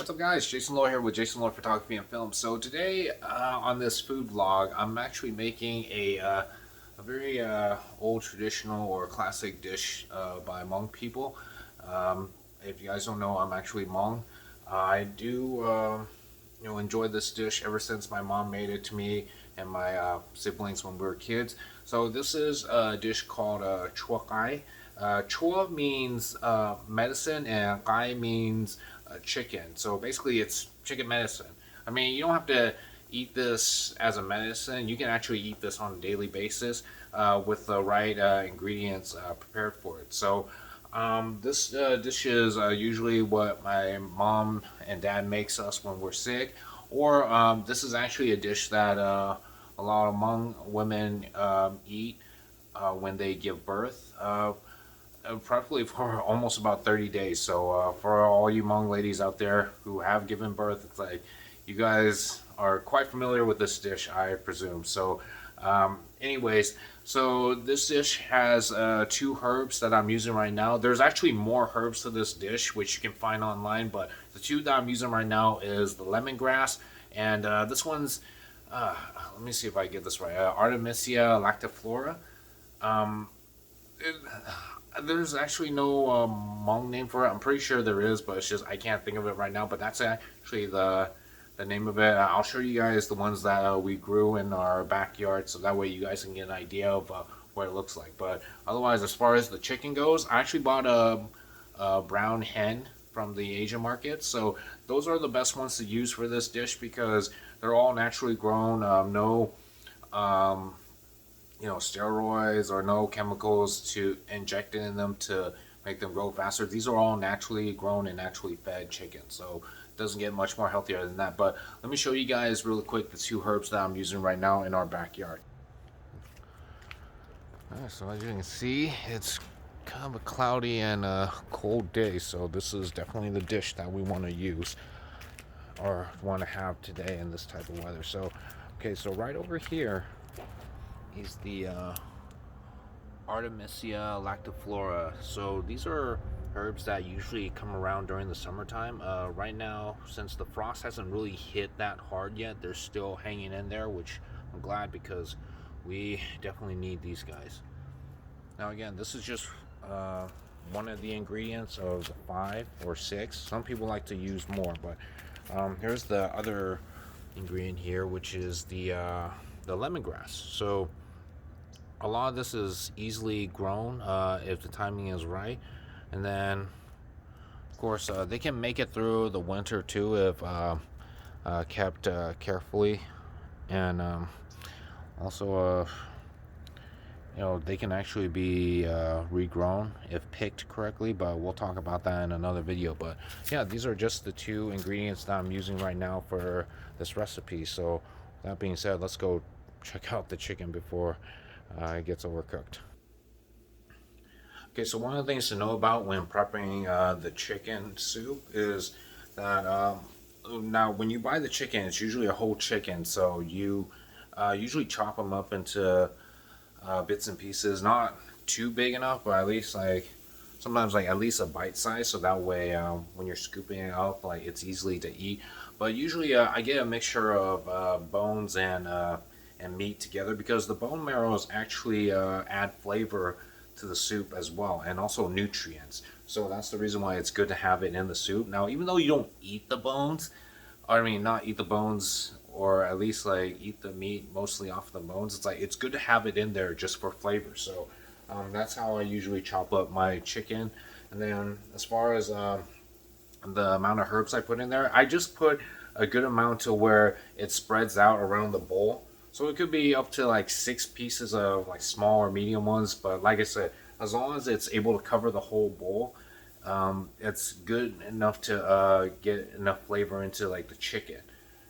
What's up, guys? Jason Lohr here with Jason Lohr Photography and Film. So today on this food vlog, I'm actually making a very old traditional or classic dish by Hmong people. If you guys don't know, I'm actually Hmong. I do enjoy this dish ever since my mom made it to me and my siblings when we were kids. So this is a dish called chua gai. Chua means medicine and gai means chicken. So basically it's chicken medicine. I mean, you don't have to eat this as a medicine. You can actually eat this on a daily basis with the right ingredients prepared for it. So this dish is usually what my mom and dad makes us when we're sick, or this is actually a dish that a lot of Hmong women eat when they give birth. Probably for almost about 30 days. So for all you Hmong ladies out there who have given birth, it's like you guys are quite familiar with this dish, I presume. So anyways, so this dish has two herbs that I'm using right now. There's actually more herbs to this dish, which you can find online, but the two that I'm using right now is the lemongrass, and this one's, let me see if I get this right, Artemisia lactiflora. Um, it, there's actually no Hmong name for it. I'm pretty sure there is, but it's just I can't think of it right now. But that's actually the name of it. I'll show you guys the ones that we grew in our backyard, so that way you guys can get an idea of what it looks like. But otherwise, as far as the chicken goes, I actually bought a brown hen from the Asian market. So those are the best ones to use for this dish because they're all naturally grown. No steroids or no chemicals to inject in them to make them grow faster. These are all naturally grown and naturally fed chickens, so it doesn't get much more healthier than that. But let me show you guys really quick the two herbs that I'm using right now in our backyard. Alright, so as you can see, it's kind of a cloudy and cold day, so this is definitely the dish that we want to use or want to have today in this type of weather. So okay, so right over here is the Artemisia lactiflora. So these are herbs that usually come around during the summertime. Right now, since the frost hasn't really hit that hard yet, they're still hanging in there, which I'm glad because we definitely need these guys. Now again, this is just one of the ingredients of the 5 or 6. Some people like to use more, but here's the other ingredient here, which is the lemongrass. So a lot of this is easily grown if the timing is right, and then of course they can make it through the winter too if kept carefully, and also they can actually be regrown if picked correctly, but we'll talk about that in another video. But yeah, these are just the two ingredients that I'm using right now for this recipe. So that being said, let's go check out the chicken before it gets overcooked. Okay, so one of the things to know about when prepping the chicken soup is that now when you buy the chicken, it's usually a whole chicken, so you usually chop them up into bits and pieces, not too big enough, but at least like sometimes like at least a bite size, so that way when you're scooping it up, like it's easily to eat. But usually I get a mixture of bones and meat together because the bone marrows actually add flavor to the soup as well, and also nutrients. So that's the reason why it's good to have it in the soup. Now, even though you don't eat the bones, I mean not eat the bones, or at least like eat the meat mostly off the bones, it's like it's good to have it in there just for flavor. So that's how I usually chop up my chicken. And then as far as the amount of herbs I put in there, I just put a good amount to where it spreads out around the bowl. So it could be up to like 6 pieces of like small or medium ones, but like I said, as long as it's able to cover the whole bowl, it's good enough to get enough flavor into like the chicken.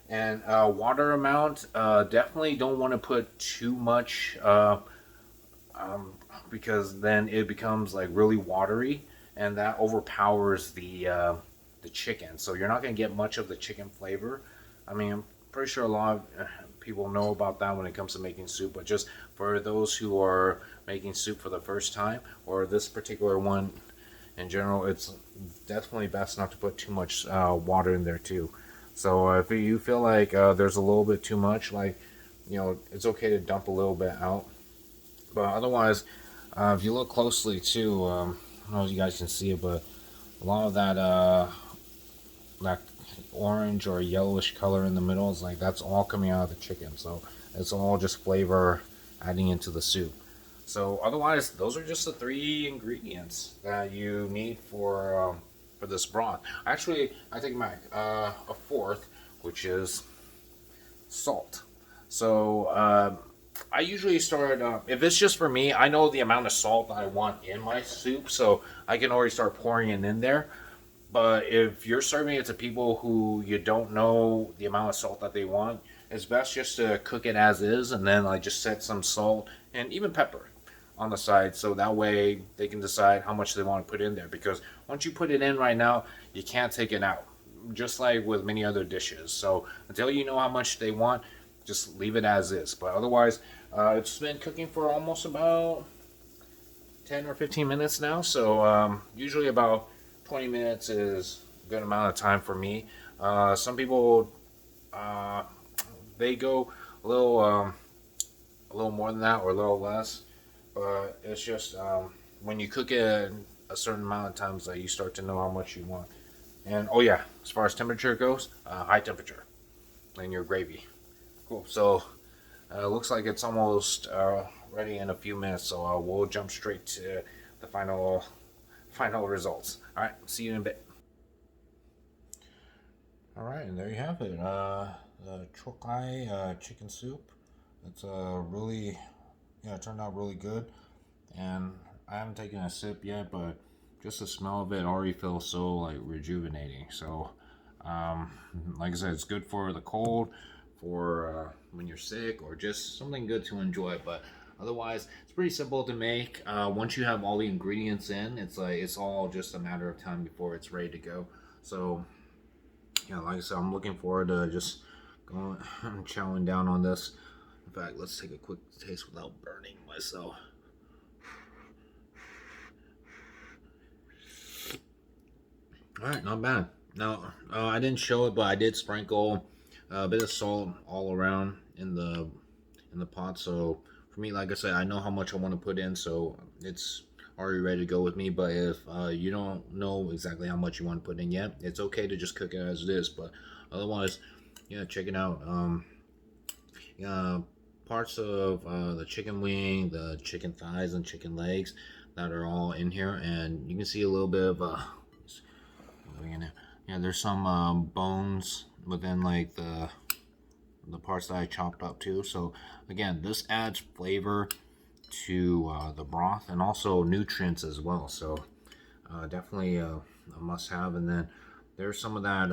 And water amount, definitely don't want to put too much because then it becomes like really watery, and that overpowers the chicken. So you're not going to get much of the chicken flavor. I mean, I'm pretty sure a lot of people know about that when it comes to making soup, but just for those who are making soup for the first time, or this particular one in general, it's definitely best not to put too much water in there too. So if you feel like there's a little bit too much, like, it's okay to dump a little bit out. But otherwise, if you look closely too, I don't know if you guys can see it, but a lot of that orange or yellowish color in the middle is like that's all coming out of the chicken. So it's all just flavor adding into the soup. So otherwise, those are just the three ingredients that you need for this broth. Actually, I take back a fourth, which is salt. So I usually start if it's just for me. I know the amount of salt that I want in my soup, so I can already start pouring it in there. But if you're serving it to people who you don't know the amount of salt that they want, it's best just to cook it as is, and then like just set some salt and even pepper on the side, so that way they can decide how much they want to put in there. Because once you put it in right now, you can't take it out, just like with many other dishes. So until you know how much they want, just leave it as is. But otherwise, it's been cooking for almost about 10 or 15 minutes now. So usually about 20 minutes is a good amount of time for me. Some people uh, they go a little more than that or a little less, but it's just when you cook it a certain amount of times that you start to know how much you want. And oh yeah, as far as temperature goes, high temperature in your gravy. Cool. So looks like it's almost ready in a few minutes. So we'll jump straight to the final results. All right, see you in a bit. All right, and there you have it. The chokai chicken soup. It's really, yeah, it turned out really good. And I haven't taken a sip yet, but just the smell of it already feels so like rejuvenating. So, um, like I said, it's good for the cold, for when you're sick, or just something good to enjoy. But otherwise, it's pretty simple to make. Once you have all the ingredients in, it's like it's all just a matter of time before it's ready to go. So, yeah, like I said, I'm looking forward to just going and chowing down on this. In fact, let's take a quick taste without burning myself. All right, not bad. Now, I didn't show it, but I did sprinkle a bit of salt all around in the pot. So for me, like I said, I know how much I want to put in, so it's already ready to go with me. But if you don't know exactly how much you want to put in yet, it's okay to just cook it as it is. But otherwise, yeah, check it out. Yeah, parts of the chicken wing, the chicken thighs, and chicken legs that are all in here, and you can see a little bit of yeah, there's some bones within like the parts that I chopped up too. So again, this adds flavor to the broth and also nutrients as well. So definitely a must-have. And then there's some of that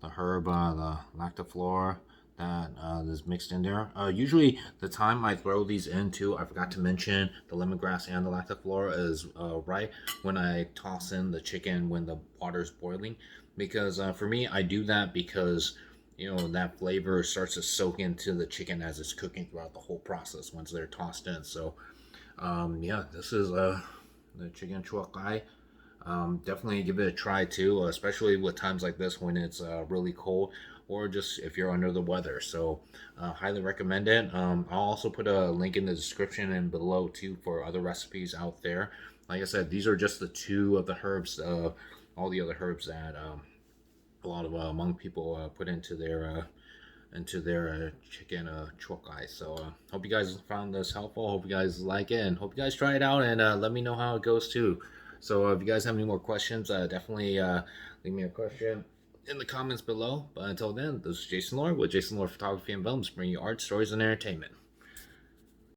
the herb, the lactiflora that is mixed in there. Usually, the time I throw these in too, I forgot to mention the lemongrass and the lactiflora is right when I toss in the chicken when the water's boiling. Because for me, I do that because that flavor starts to soak into the chicken as it's cooking throughout the whole process once they're tossed in. So yeah, this is the chicken chuakai. Definitely give it a try too, especially with times like this when it's really cold or just if you're under the weather. So, highly recommend it. I'll also put a link in the description and below too for other recipes out there. Like I said, these are just the two of the herbs, all the other herbs that a lot of Hmong people put into their chicken chokai. So hope you guys found this helpful. Hope you guys like it, and hope you guys try it out and let me know how it goes too. So if you guys have any more questions, definitely leave me a question in the comments below. But until then, this is Jason Lore with Jason Lore Photography and Films, bringing you art, stories, and entertainment.